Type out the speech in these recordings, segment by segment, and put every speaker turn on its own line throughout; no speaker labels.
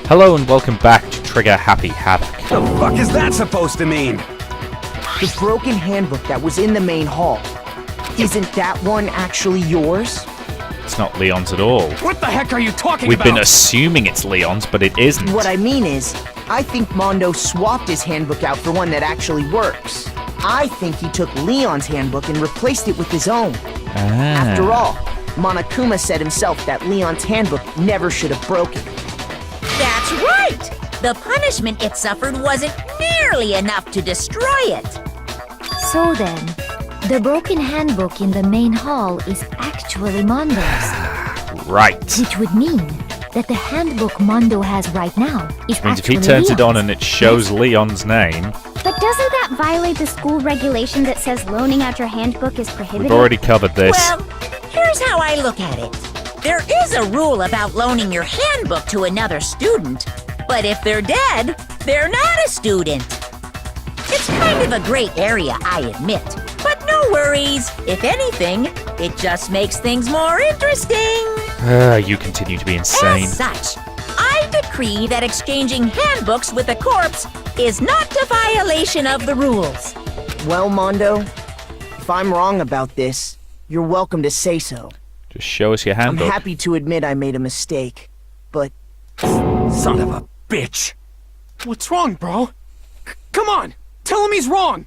Hello and welcome back to Trigger Happy Havoc.
The fuck is that supposed to mean?
The broken handbook that was in the main hall. Isn't that one actually yours?
It's not Leon's at all.
What the heck are you talking
We've
about?
been assuming it's Leon's, but it isn't.
What I mean is, I think Mondo swapped his handbook out for one that actually works. I think he took Leon's handbook and replaced it with his own. After all, Monokuma said himself that Leon's handbook never should have broken.
That's right! The punishment it suffered wasn't nearly enough to destroy it.
So then, the broken handbook in the main hall is actually Mondo's.
Right.
Which would mean that the handbook Mondo has right now is
Means if he
actually
turns it on
Leon's.
and it shows Leon's name,
But doesn't that violate the school regulation that says loaning out your handbook is prohibited?
we've already covered this.
Well, here's how I look at it. There is a rule about loaning your handbook to another student, but if they're dead, they're not a student. It's kind of a gray area, I admit, but no worries. If anything, it just makes things more interesting.
You continue to be insane.
As such, I decree that exchanging handbooks with a corpse is not a violation of the rules.
Well, Mondo, if I'm wrong about this, you're welcome to say so.
Just show us your
I'm
handbook.
happy to admit I made a mistake, but
Son of a bitch. What's wrong, bro? Come on, tell him he's wrong.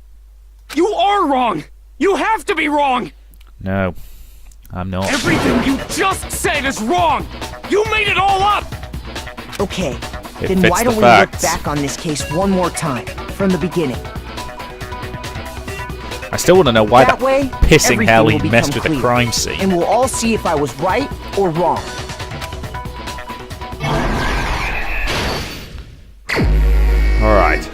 You are wrong. You have to be wrong.
No, I'm not.
Everything you just said is wrong. You made it all up.
okay.
It
Then
fits
why
the
don't we look
facts.
back on this case one more time, from the beginning?
I still want to know why that
way,
pissing
everything
hell
will
he messed with
become
the
clear,
crime scene.
and we'll all see if I was right or wrong.
Alright.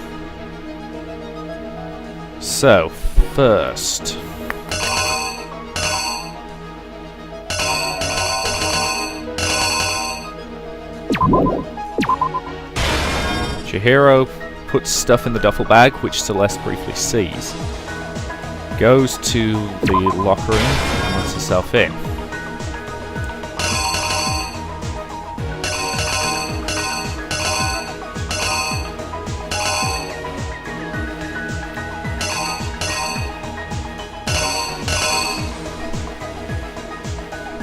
So, first. Chihiro puts stuff in the duffel bag, which Celeste briefly sees. Goes to the locker room and lets herself in.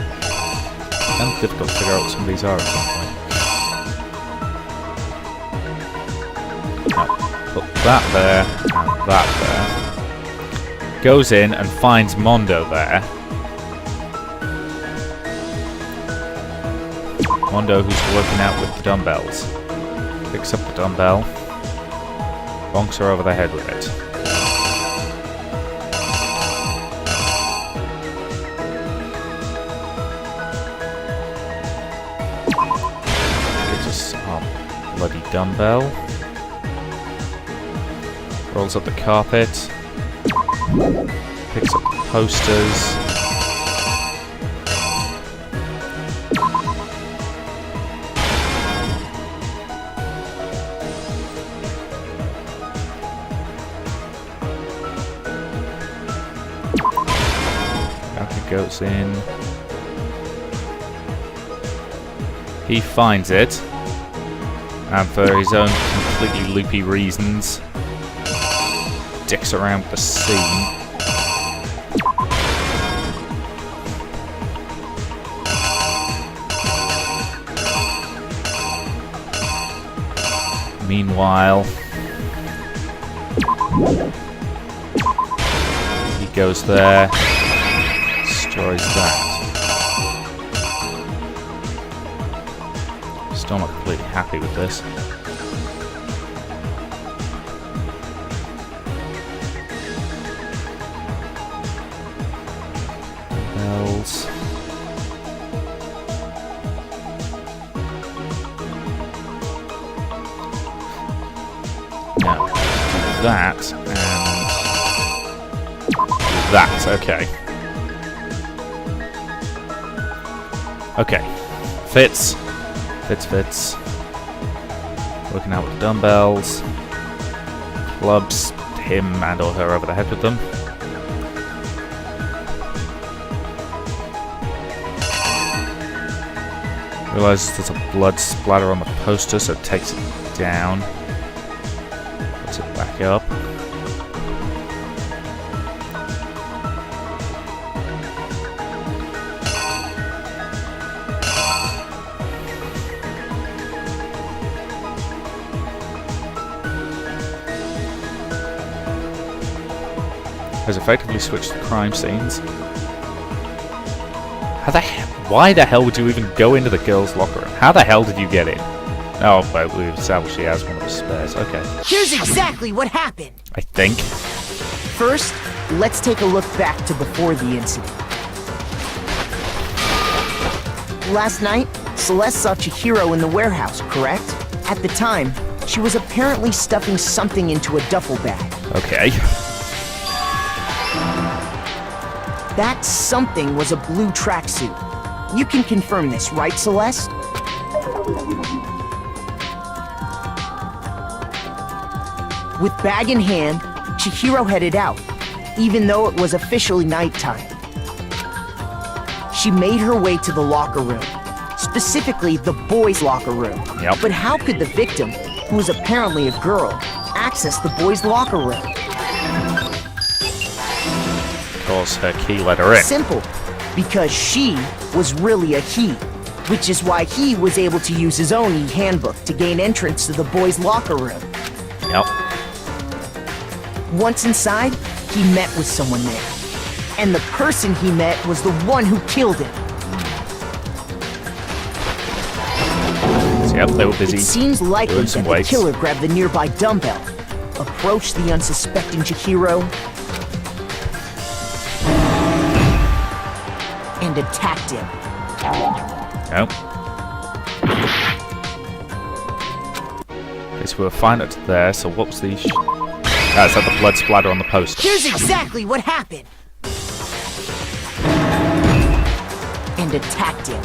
Kind of difficult to figure out what some of these are at some point. Put that there, and that there. Goes in and finds Mondo there. Mondo who's working out with the dumbbells. Picks up the dumbbell. Bonks her over the head with it. Gives us our bloody dumbbell. Rolls up the carpet. Picks up the posters. Alka goes in. He finds it. And for his own completely loopy reasons, dicks around with the scene. Meanwhile, he goes there, destroys that. Still not completely happy with this. Bells. Now, do that and that. Okay. Okay. Fits. Fits. Working out with the dumbbells. Clubs him and or her over the head with them. Realizes there's a blood splatter on the poster, so it takes it down. Puts it back up. Has effectively switched the crime scenes. Why the hell would you even go into the girls' locker room? How the hell did you get in? Oh, but we've established she has one of the spares. Okay.
Here's exactly what happened.
I think.
First, let's take a look back to before the incident. Last night, Celeste saw Chihiro in the warehouse, correct? At the time, she was apparently stuffing something into a duffel bag.
Okay.
That something was a blue tracksuit. You can confirm this, right, Celeste? With bag in hand, Chihiro headed out, even though it was officially nighttime. She made her way to the locker room, specifically the boys' locker room.
Yep.
But how could the victim, who was apparently a girl, access the boys' locker room?
Because her key let her in.
Simple. Because she was really a he, which is why he was able to use his own e-handbook to gain entrance to the boys' locker room.
Yep.
Once inside, he met with someone there. And the person he met was the one who killed him.
So, yep, they were busy.
It seems likely
doing
that
some
the
weights.
killer grabbed the nearby dumbbell, approached the unsuspecting Chihiro, and attacked him.
Nope. Okay, so we'll find it there. So what was the... is that the blood splatter on the poster?
Here's exactly what happened. And attacked him.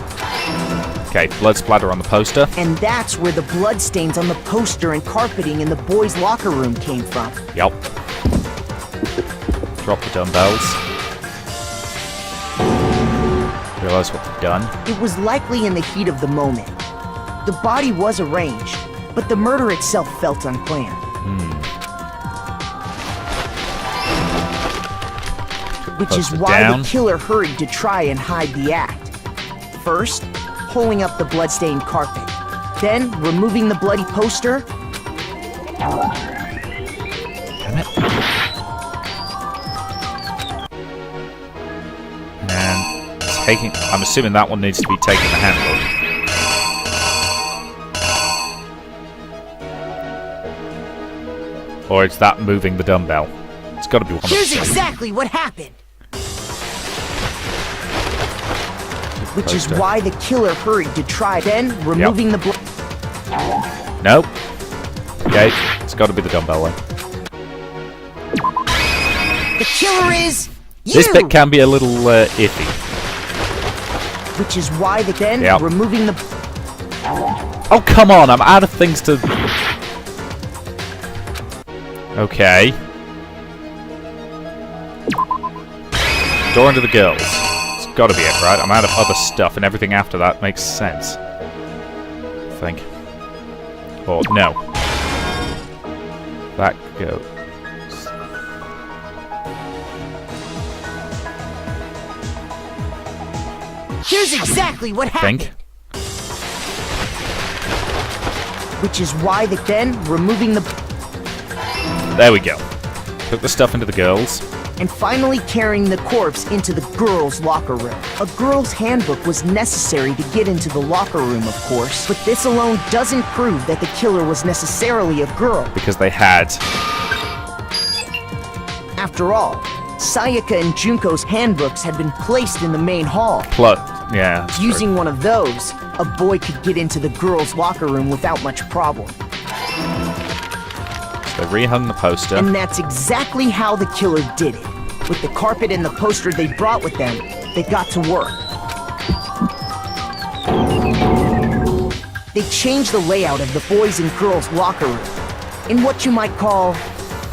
Okay, blood splatter on the poster.
And that's where the bloodstains on the poster and carpeting in the boys' locker room came from.
Yep. Drop the dumbbells. Realize what they've done.
It was likely in the heat of the moment. The body was arranged, but the murder itself felt unplanned. Which is
Poster
why
down.
the killer hurried to try and hide the act. First, pulling up the bloodstained carpet. Then, removing the bloody poster.
Damn it. And taking... I'm assuming that one needs to be taking the handbook. Or is that moving the dumbbell? It's got to be one of the
Here's
two.
exactly what happened. Which is
Poster.
why the killer hurried to try. Then, removing the blood.
Nope. Okay, it's got to be the dumbbell then.
The killer is you.
This bit can be a little iffy.
Which is why the then
Yep.
removing the.
Oh, come on, I'm out of things to... Okay. Door into the girls. It's gotta be it, right? I'm out of other stuff, and everything after that makes sense. I think. Or, no. That goes.
Here's exactly what happened.
Think.
Which is why the then removing the.
There we go. Took the stuff into the girls.
And finally carrying the corpse into the girls' locker room. A girl's handbook was necessary to get into the locker room, of course, but this alone doesn't prove that the killer was necessarily a girl.
Because they had...
After all, Sayaka and Junko's handbooks had been placed in the main hall.
Yeah, that's true.
Using one of those, a boy could get into the girls' locker room without much problem.
So they rehung the poster.
And that's exactly how the killer did it. With the carpet and the poster they brought with them, they got to work. They changed the layout of the boys' and girls' locker room in what you might call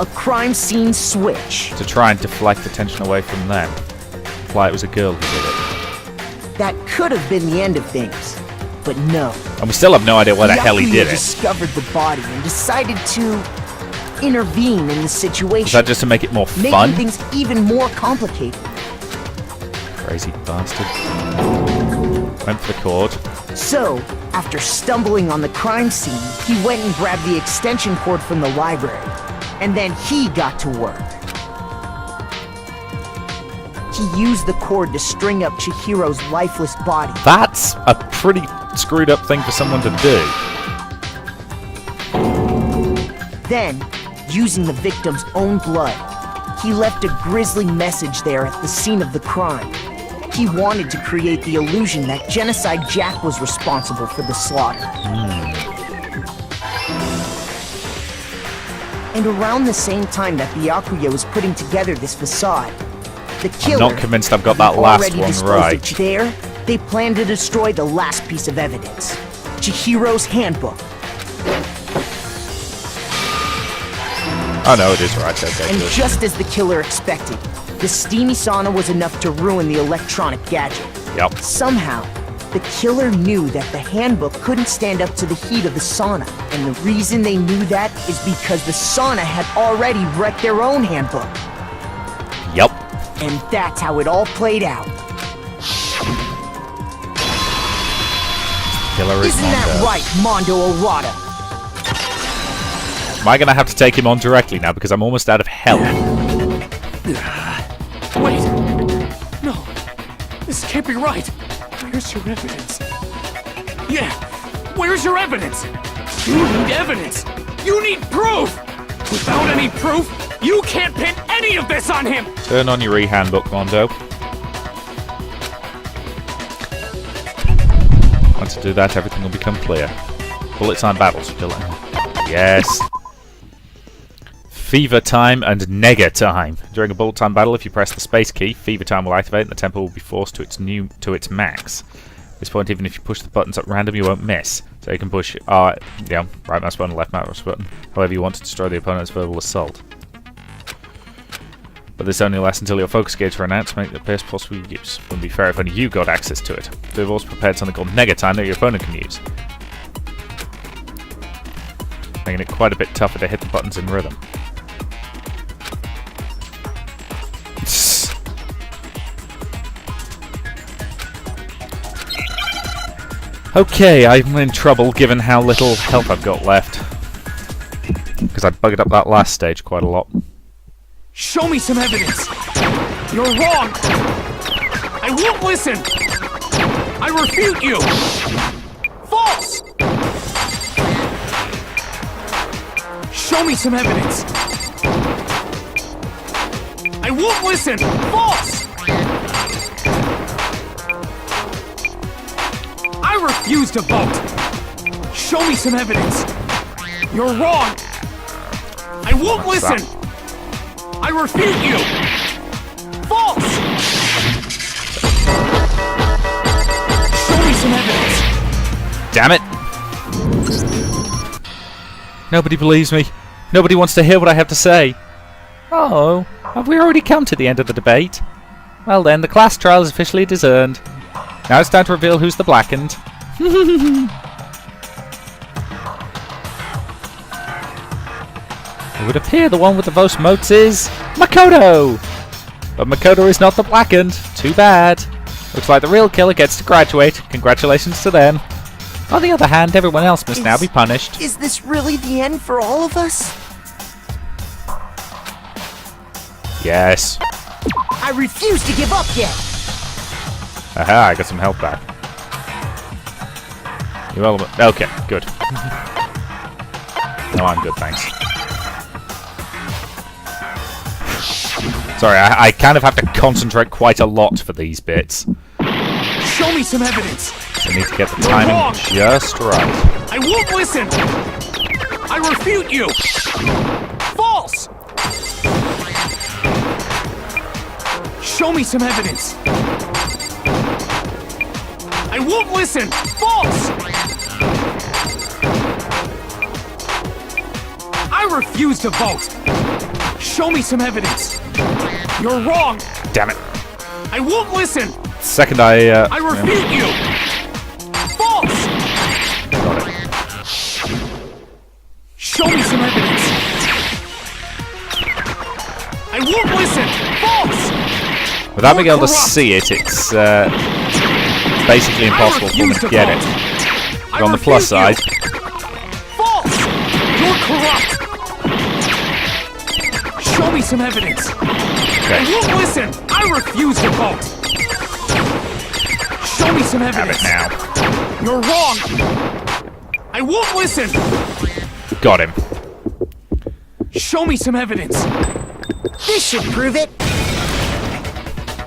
a crime scene switch.
To try and deflect attention away from them. Imply it was a girl who did it.
That could have been the end of things. But no.
And we still have no idea why the hell he did it.
Discovered the body and decided to intervene in the situation.
Is that just to make it more
making
fun?
Things even more complicated.
Crazy bastard. Went for the cord.
So, after stumbling on the crime scene, he went and grabbed the extension cord from the library. And then he got to work. He used the cord to string up Chihiro's lifeless body.
That's a pretty screwed up thing for someone to do.
Then, using the victim's own blood, he left a grisly message there at the scene of the crime. He wanted to create the illusion that Genocide Jack was responsible for the slaughter. And around the same time that Byakuya was putting together this facade, the killer,
I'm not convinced I've got that last one right.
There, they planned to destroy the last piece of evidence, Chihiro's handbook.
Oh no, it is right. Okay,
And
good.
just as the killer expected, the steamy sauna was enough to ruin the electronic gadget.
Yep.
Somehow, the killer knew that the handbook couldn't stand up to the heat of the sauna. And the reason they knew that is because the sauna had already wrecked their own handbook.
Yep.
And that's how it all played out.
Killer is
Isn't that
Mondo.
right, Mondo Orada?
Am I going to have to take him on directly now because I'm almost out of health?
Wait! No! This can't be right! Where's your evidence? Yeah! Where's your evidence? You need evidence! You need proof! Without any proof, you can't pin any of this on him!
Turn on your e-handbook, Mondo. Once you do that, everything will become clear. Bullet time battles. Yes. Fever time and Nega time. During a bullet time battle, if you press the space key, fever time will activate and the tempo will be forced to its max. At this point, even if you push the buttons at random, you won't miss. So you can push right mouse button, left mouse button, however you want to destroy the opponent's verbal assault. But this only lasts until your focus gauge run out to make the best possible use. Wouldn't be fair if only you got access to it. They've also prepared something called Nega time that your opponent can use, making it quite a bit tougher to hit the buttons in rhythm. Okay, I'm in trouble given how little health I've got left. Because I bugged up that last stage quite a lot.
Show me some evidence! You're wrong! I won't listen! I refute you! False! Show me some evidence! I won't listen! False! I refuse to vote! Show me some evidence! You're wrong! I won't listen! I refute you! False! Show me some evidence!
Damn it! Nobody believes me. Nobody wants to hear what I have to say. Oh, have we already come to the end of the debate? Well then, the class trial is officially discerned. Now it's time to reveal who's the blackened. It would appear the one with the most votes is Makoto! But Makoto is not the blackened. Too bad. Looks like the real killer gets to graduate. Congratulations to them. On the other hand, everyone else must now be punished.
Is this really the end for all of us?
Yes.
I refuse to give up yet!
Aha, I got some health back. You element. Okay, good. No, I'm good, thanks. Sorry, I kind of have to concentrate quite a lot for these bits.
Show me some evidence!
I need to get the timing just right.
I won't listen! I refute you! False! Show me some evidence! I won't listen! False! I refuse to vote! Show me some evidence! You're wrong!
Damn it.
I won't listen!
Second I
I refute you! False! Show me some evidence! I won't listen! False!
Without being
You're
able to
corrupt.
see it, it's basically impossible for them
refuse
to
to
get
vote.
it. But
I
on the plus
refuse
side,
you. False! You're corrupt! Show me some evidence! I
okay,
won't listen! I refuse to vote! Show me some
have it
evidence!
now.
You're wrong! I won't listen!
Got him.
Show me some evidence!
This should prove it.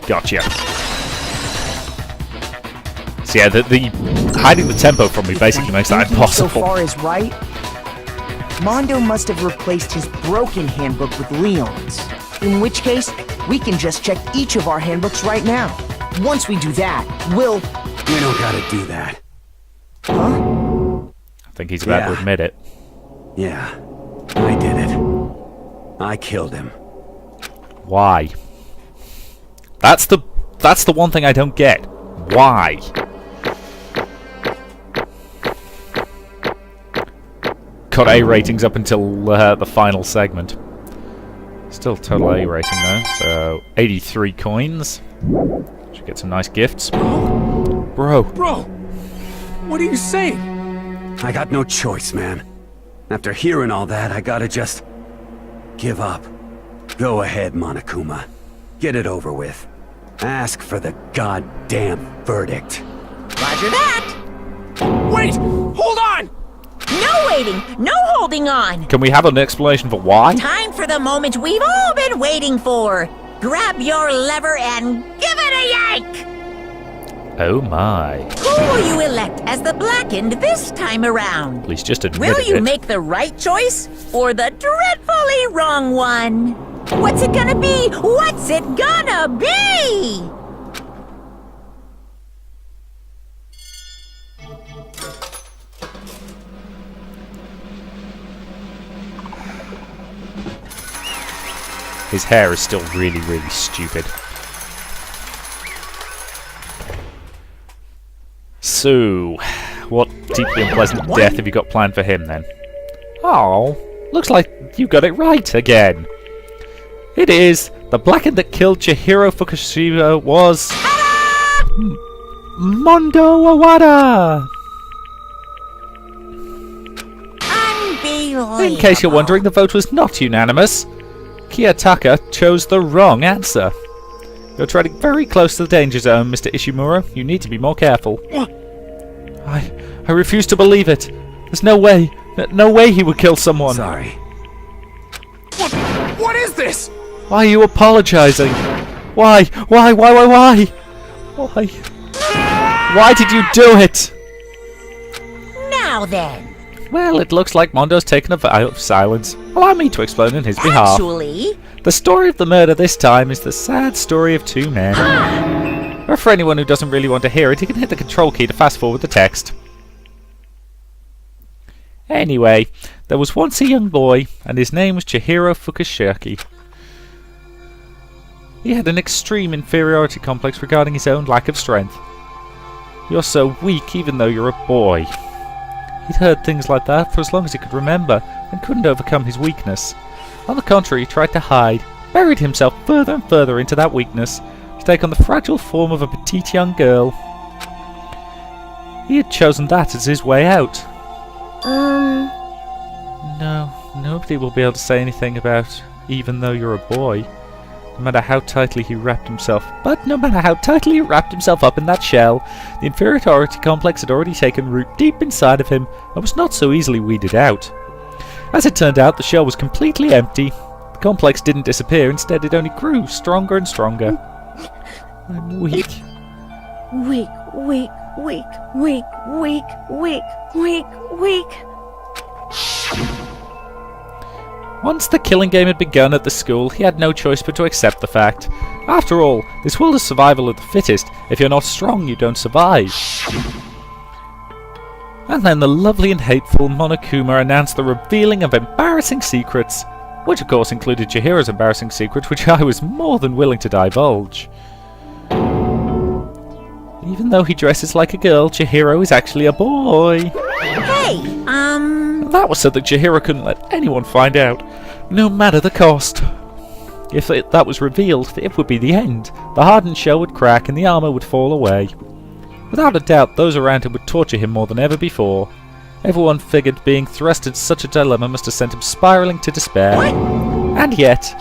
Gotcha. So yeah, the hiding the tempo from me basically makes that
Thinking so
impossible.
far is right. Mondo must have replaced his broken handbook with Leon's. In which case, we can just check each of our handbooks right now. Once we do that, we'll...
We don't gotta do that.
I think he's about to
Yeah.
admit it.
Yeah, I did it. I killed him.
Why? That's the one thing I don't get. Why? Got A ratings up until the final segment. Still total A rating though, so 83 coins. Should get some nice gifts. Bro.
Bro! What are you saying?
I got no choice, man. After hearing all that, I gotta just... give up. Go ahead, Monokuma. Get it over with. Ask for the goddamn verdict.
Roger that.
Wait! Hold on!
No waiting, no holding on.
Can we have an explanation for why?
Time for the moment we've all been waiting for. Grab your lever and give it a yank.
Oh my.
Who will you elect as the blackened this time around?
Please just admit
Will you
it.
make the right choice or the dreadfully wrong one? What's it gonna be? What's it gonna be?
His hair is still really, really stupid. So, what deeply unpleasant death have you got planned for him then? Oh, looks like you got it right again. It is. The blackened that killed Chihiro Fukushima was... Mondo Awada!
Unbelievable.
In case you're wondering, the vote was not unanimous. Kiyotaka chose the wrong answer. You're treading very close to the danger zone, Mr. Ishimura. You need to be more careful. I refuse to believe it. There's no way. No way he would kill someone.
Sorry.
What is this?
Why are you apologizing? Why? Why? Why? Why did you do it?
Now then.
Well, it looks like Mondo's taken a vow of silence. Allow me to explain in his behalf.
Actually,
The story of the murder this time is the sad story of two men. Or for anyone who doesn't really want to hear it, you can hit the control key to fast forward the text. Anyway, there was once a young boy, and his name was Chihiro Fukushima. He had an extreme inferiority complex regarding his own lack of strength. You're so weak even though you're a boy. He'd heard things like that for as long as he could remember, and couldn't overcome his weakness. On the contrary, he tried to hide, buried himself further and further into that weakness, to take on the fragile form of a petite young girl. He had chosen that as his way out. No, nobody will be able to say anything about even though you're a boy. No matter how tightly he wrapped himself. But no matter how tightly he wrapped himself up in that shell, the inferiority complex had already taken root deep inside of him and was not so easily weeded out. As it turned out, the shell was completely empty. The complex didn't disappear, instead it only grew stronger and stronger. I'm weak.
Weak.
Once the killing game had begun at the school, he had no choice but to accept the fact. After all, this world is survival of the fittest. If you're not strong, you don't survive. And then the lovely and hateful Monokuma announced the revealing of embarrassing secrets, which of course included Chihiro's embarrassing secret, which I was more than willing to divulge. Even though he dresses like a girl, Chihiro is actually a boy.
hey,
that was so that Chihiro couldn't let anyone find out, no matter the cost. If that was revealed, it would be the end. The hardened shell would crack and the armor would fall away. Without a doubt, those around him would torture him more than ever before. Everyone figured being thrust into such a dilemma must have sent him spiraling to despair.
What?
And yet...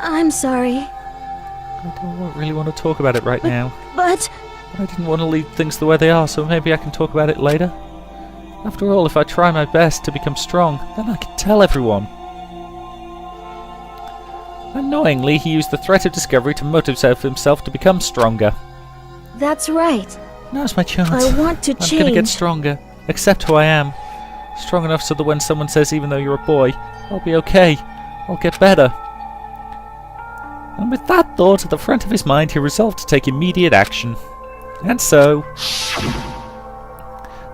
I'm sorry.
I don't really want to talk about it right now.
But...
I didn't want to leave things the way they are, so maybe I can talk about it later. After all, if I try my best to become strong, then I can tell everyone. Annoyingly, he used the threat of discovery to motivate himself to become stronger.
That's right.
Now's my chance.
I want to
I'm
change.
gonna get stronger. Accept who I am. Strong enough so that when someone says even though you're a boy, I'll be okay. I'll get better. And with that thought at the front of his mind, he resolved to take immediate action. And so...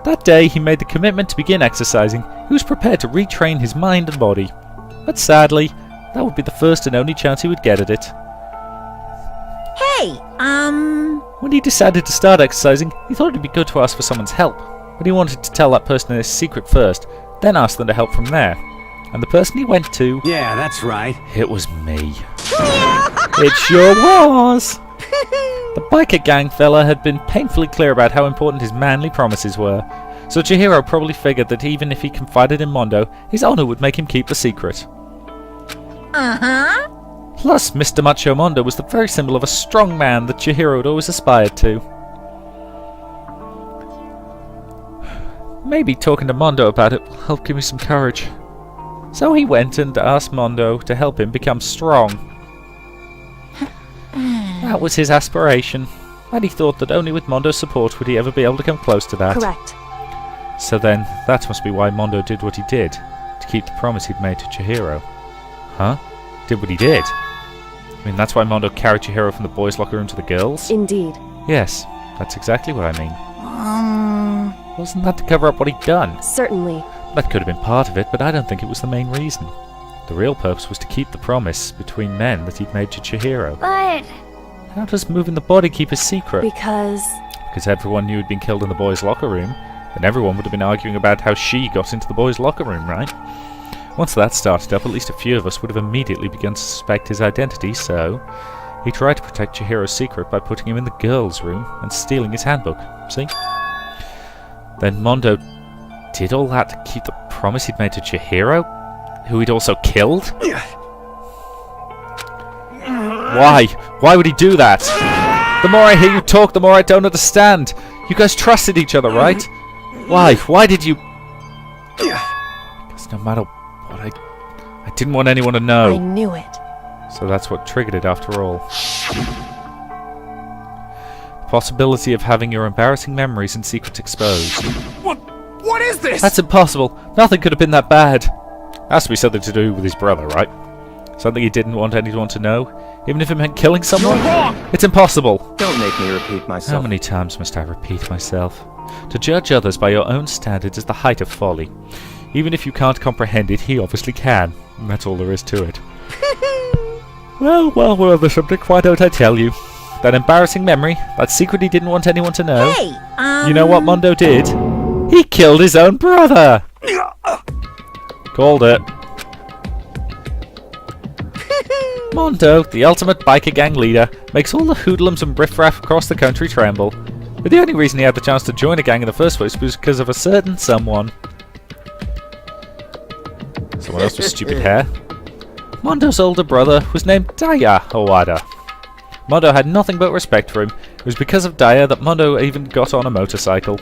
that day, he made the commitment to begin exercising. He was prepared to retrain his mind and body. But sadly, that would be the first and only chance he would get at it.
Hey,
When he decided to start exercising, he thought it'd be good to ask for someone's help. But he wanted to tell that person his secret first, then ask them to help from there. And the person he went to...
Yeah, that's right.
it was me. It sure was! The biker gang fella had been painfully clear about how important his manly promises were, so Chihiro probably figured that even if he confided in Mondo, his honor would make him keep the secret.
uh-huh.
Plus, Mr. Macho Mondo was the very symbol of a strong man that Chihiro had always aspired to. Maybe talking to Mondo about it will help give me some courage. So he went and asked Mondo to help him become strong. That was his aspiration, and he thought that only with Mondo's support would he ever be able to come close to that.
Correct.
So then, that must be why Mondo did what he did, to keep the promise he'd made to Chihiro. Huh? Did what he did? I mean, that's why Mondo carried Chihiro from the boys' locker room to the girls'?
Indeed.
Yes, that's exactly what I mean. Wasn't that to cover up what he'd done?
Certainly.
That could have been part of it, but I don't think it was the main reason. The real purpose was to keep the promise between men that he'd made to Chihiro.
But...
How does moving the body keep a secret?
because...
Because everyone knew he'd been killed in the boys' locker room, then everyone would have been arguing about how she got into the boys' locker room, right? Once that started up, at least a few of us would have immediately begun to suspect his identity, so... he tried to protect Chihiro's secret by putting him in the girls' room and stealing his handbook, see? Then Mondo did all that to keep the promise he'd made to Chihiro, who he'd also killed? Why? Why would he do that? The more I hear you talk, the more I don't understand. You guys trusted each other, right? Why? Why did you... Because no matter what, I didn't want anyone to
I
know.
knew it.
So that's what triggered it after all. The possibility of having your embarrassing memories and secrets exposed.
What is this?
That's impossible. Nothing could have been that bad. Has to be something to do with his brother, right? Something he didn't want anyone to know, even if it meant killing someone?
You're wrong!
It's impossible!
Don't make me repeat
How
myself.
many times must I repeat myself? To judge others by your own standards is the height of folly. Even if you can't comprehend it, he obviously can. And that's all there is to it. Well, while we're on the subject, why don't I tell you? That embarrassing memory, that secret he didn't want anyone to know.
Hey,
You know what Mondo did? He killed his own brother! Called it. Mondo, the ultimate biker gang leader, makes all the hoodlums and riffraff across the country tremble. But the only reason he had the chance to join a gang in the first place was because of a certain someone. Someone else with stupid hair. Mondo's older brother was named Daya Owada. Mondo had nothing but respect for him. It was because of Daya that Mondo even got on a motorcycle.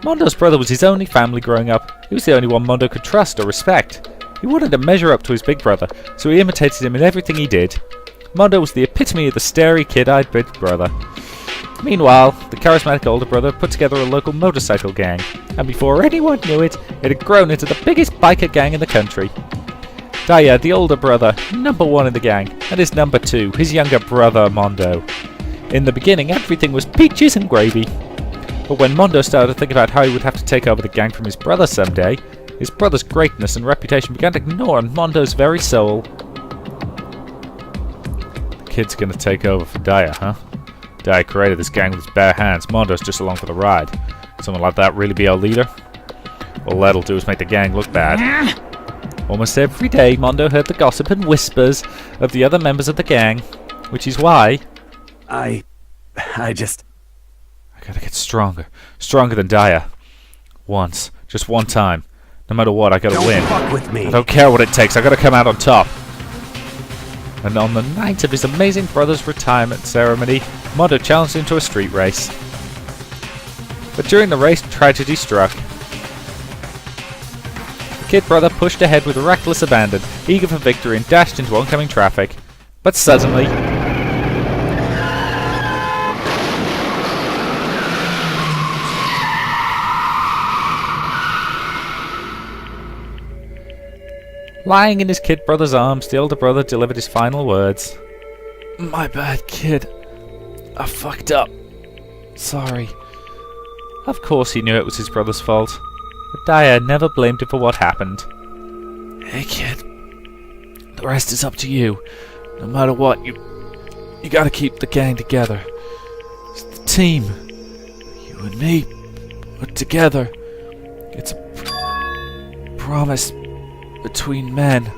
Mondo's brother was his only family growing up. He was the only one Mondo could trust or respect. He wanted to measure up to his big brother, so he imitated him in everything he did. Mondo was the epitome of the starey, kid-eyed big brother. Meanwhile, the charismatic older brother put together a local motorcycle gang, and before anyone knew it, it had grown into the biggest biker gang in the country. Daya, the older brother, number one in the gang, and his number two, his younger brother Mondo. In the beginning, everything was peaches and gravy. But when Mondo started to think about how he would have to take over the gang from his brother someday, his brother's greatness and reputation began to gnaw on Mondo's very soul. The kid's gonna take over for Daya, huh? Daya created this gang with his bare hands. Mondo's just along for the ride. Someone like that really be our leader? All that'll do is make the gang look bad. Almost every day, Mondo heard the gossip and whispers of the other members of the gang, which is why...
I
I gotta get stronger. Stronger than Daya. Once. Just one time. No matter what, I gotta win.
Don't fuck with me.
I don't care what it takes, I gotta come out on top. And on the night of his amazing brother's retirement ceremony, Mondo challenged him to a street race. But during the race, tragedy struck. The kid brother pushed ahead with reckless abandon, eager for victory, and dashed into oncoming traffic. But suddenly... lying in his kid brother's arms, the older brother delivered his final words. My bad, kid. I fucked up. Sorry. Of course he knew it was his brother's fault, but Daya never blamed him for what happened. Hey kid, the rest is up to you. No matter what, you gotta keep the gang together. It's the team. You and me, put together. It's a promise between men.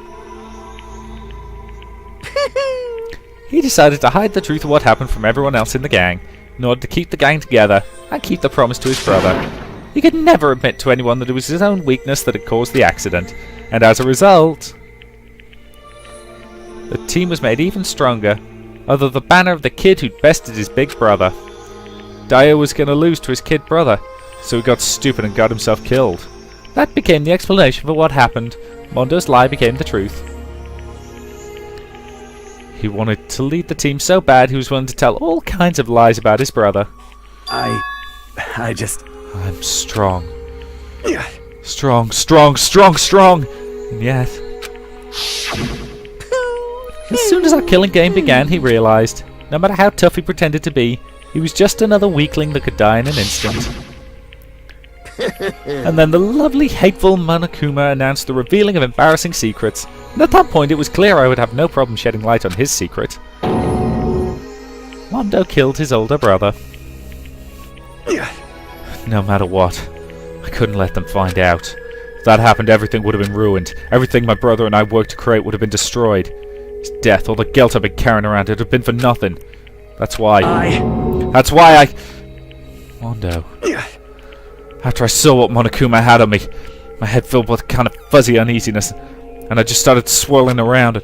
He decided to hide the truth of what happened from everyone else in the gang, in order to keep the gang together and keep the promise to his brother. He could never admit to anyone that it was his own weakness that had caused the accident, and as a result, the team was made even stronger under the banner of the kid who'd bested his big brother. Daya was going to lose to his kid brother, so he got stupid and got himself killed. That became the explanation for what happened. Mondo's lie became the truth. He wanted to lead the team so bad he was willing to tell all kinds of lies about his brother. I'm strong. Strong, strong, strong, strong! And yet... as soon as our killing game began, he realized, no matter how tough he pretended to be, he was just another weakling that could die in an instant. And then the lovely, hateful Monokuma announced the revealing of embarrassing secrets, and at that point it was clear I would have no problem shedding light on his secret. Mondo killed his older brother. No matter what, I couldn't let them find out. If that happened, everything would have been ruined. Everything my brother and I worked to create would have been destroyed. His death, all the guilt I've been carrying around, it would have been for nothing. That's why I... Mondo... After I saw what Monokuma had on me, my head filled with kind of fuzzy uneasiness, and I just started swirling around.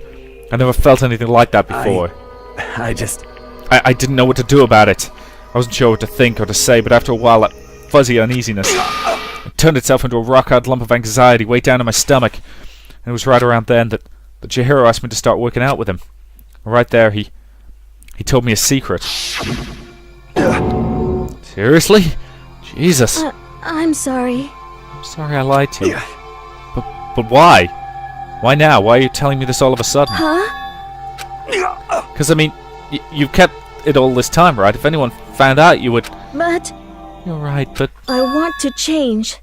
I never felt anything like that before. I didn't know what to do about it. I wasn't sure what to think or to say, but after a while that fuzzy uneasiness it turned itself into a rock-hard lump of anxiety way down in my stomach. And it was right around then that Chihiro asked me to start working out with him. Right there, he told me a secret. Seriously? Jesus.
I'm sorry.
I'm sorry I lied to you. But why? Why now? Why are you telling me this all of a sudden?
Huh?
Because, I mean, you've kept it all this time, right? If anyone found out, you would...
But...
You're right, but...
I want to change.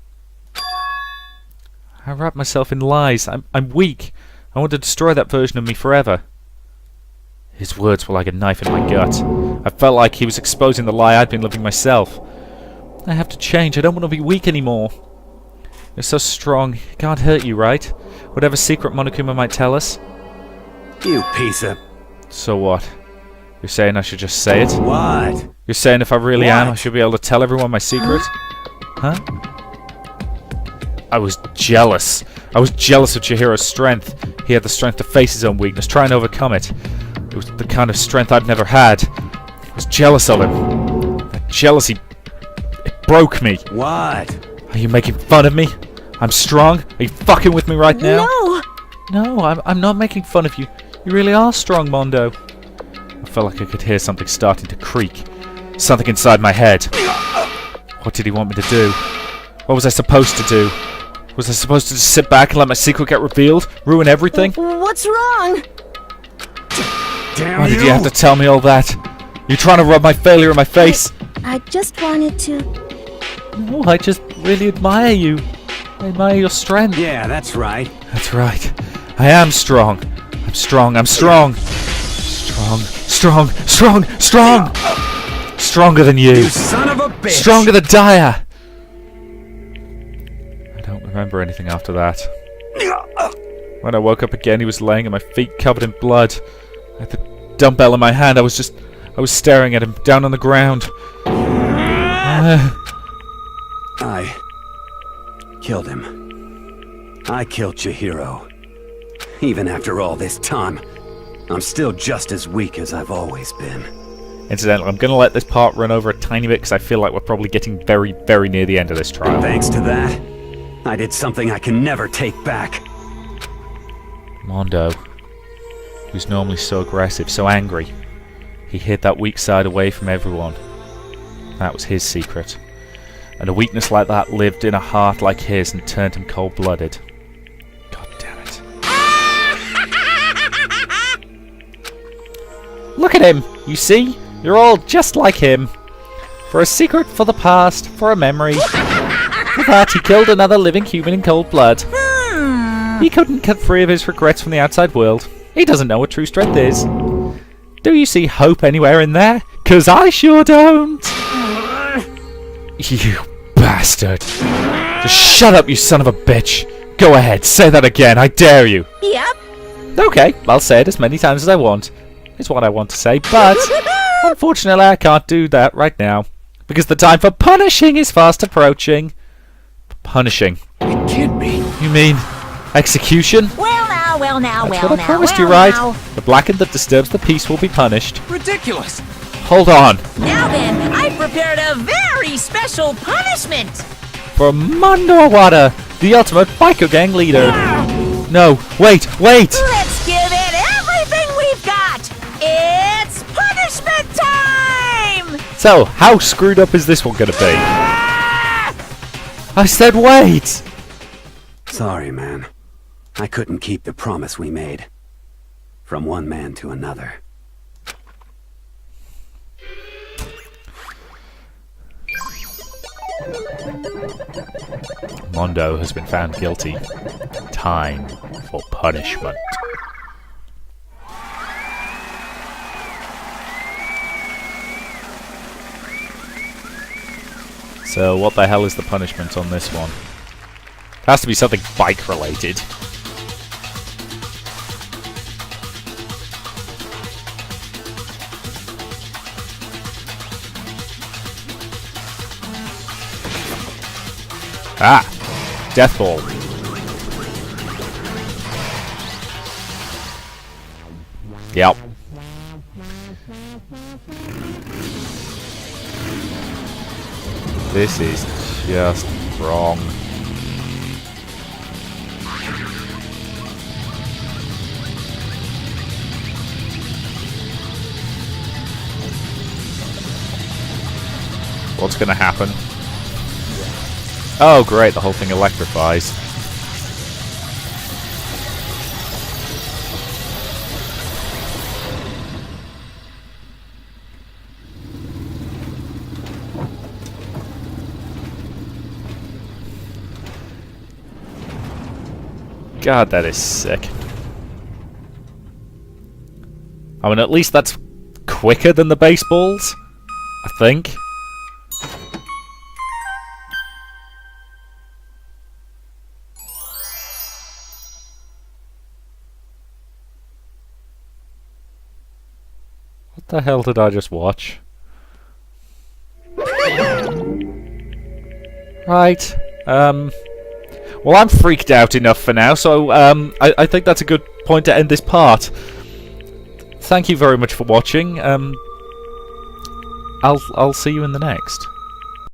I wrap myself in lies. I'm weak. I want to destroy that version of me forever. His words were like a knife in my gut. I felt like he was exposing the lie I'd been living myself. I have to change. I don't want to be weak anymore. You're so strong. It can't hurt you, right? Whatever secret Monokuma might tell us.
You piece of...
So what? You're saying I should just say it?
What?
You're saying if I really am, I should be able to tell everyone my secret? Huh? I was jealous. I was jealous of Chihiro's strength. He had the strength to face his own weakness, try and overcome it. It was the kind of strength I'd never had. I was jealous of him. That jealousy... it broke me.
What?
Are you making fun of me? I'm strong? Are you fucking with me right now?
No!
No, I'm not making fun of you. You really are strong, Mondo. I felt like I could hear something starting to creak. Something inside my head. What did he want me to do? What was I supposed to do? Was I supposed to just sit back and let my secret get revealed? Ruin everything?
What's wrong?
Damn
Why did you have to tell me all that? You trying to rub my failure in my face?
I just wanted to...
No, I just really admire you. I admire your strength.
Yeah, that's right.
That's right. I am strong. I'm strong. I'm strong. Strong. Strong. Strong. Strong. Stronger than you.
You son of a bitch!
Stronger than Daya. don't remember anything after that. When I woke up again, he was laying at my feet covered in blood. I had the dumbbell in my hand. I was staring at him down on the ground.
I killed him. I killed Chihiro. Even after all this time, I'm still just as weak as I've always been.
Incidentally, I'm going to let this part run over a tiny bit because I feel like we're probably getting very, very near the end of this trial.
Thanks to that, I did something I can never take back.
Mondo, who's normally so aggressive, so angry, he hid that weak side away from everyone. That was his secret. And a weakness like that lived in a heart like his and turned him cold-blooded. God damn it. Look at him! You see? You're all just like him. For a secret, for the past, for a memory. For that, he killed another living human in cold blood. He couldn't cut free of his regrets from the outside world. He doesn't know what true strength is. Do you see hope anywhere in there? 'Cause I sure don't! You bastard. Just shut up, you son of a bitch. Go ahead, say that again, I dare you.
Yep.
Okay, I'll say it as many times as I want. It's what I want to say, but unfortunately I can't do that right now. Because the time for punishing is fast approaching. Punishing.
It can't be.
You mean execution?
Well now,
That's what I promised you, right? The blackened that disturbs the peace will be punished.
Ridiculous.
Hold on.
Now then, I prepared a very special punishment.
For Mondo Awada, the ultimate biker gang leader. No, wait!
Let's give it everything we've got. It's punishment time!
So, how screwed up is this one gonna be? I said wait!
Sorry, man. I couldn't keep the promise we made. From one man to another.
Mondo has been found guilty. Time for punishment. So, what the hell is the punishment on this one? It has to be something bike related. Ah! Death Ball. Yep. This is just wrong. What's gonna happen? Oh great, the whole thing electrifies. God, that is sick. I mean, at least that's quicker than the baseballs, I think. What the hell did I just watch? Right. Well, I'm freaked out enough for now, so I think that's a good point to end this part. Thank you very much for watching. I'll see you in the next.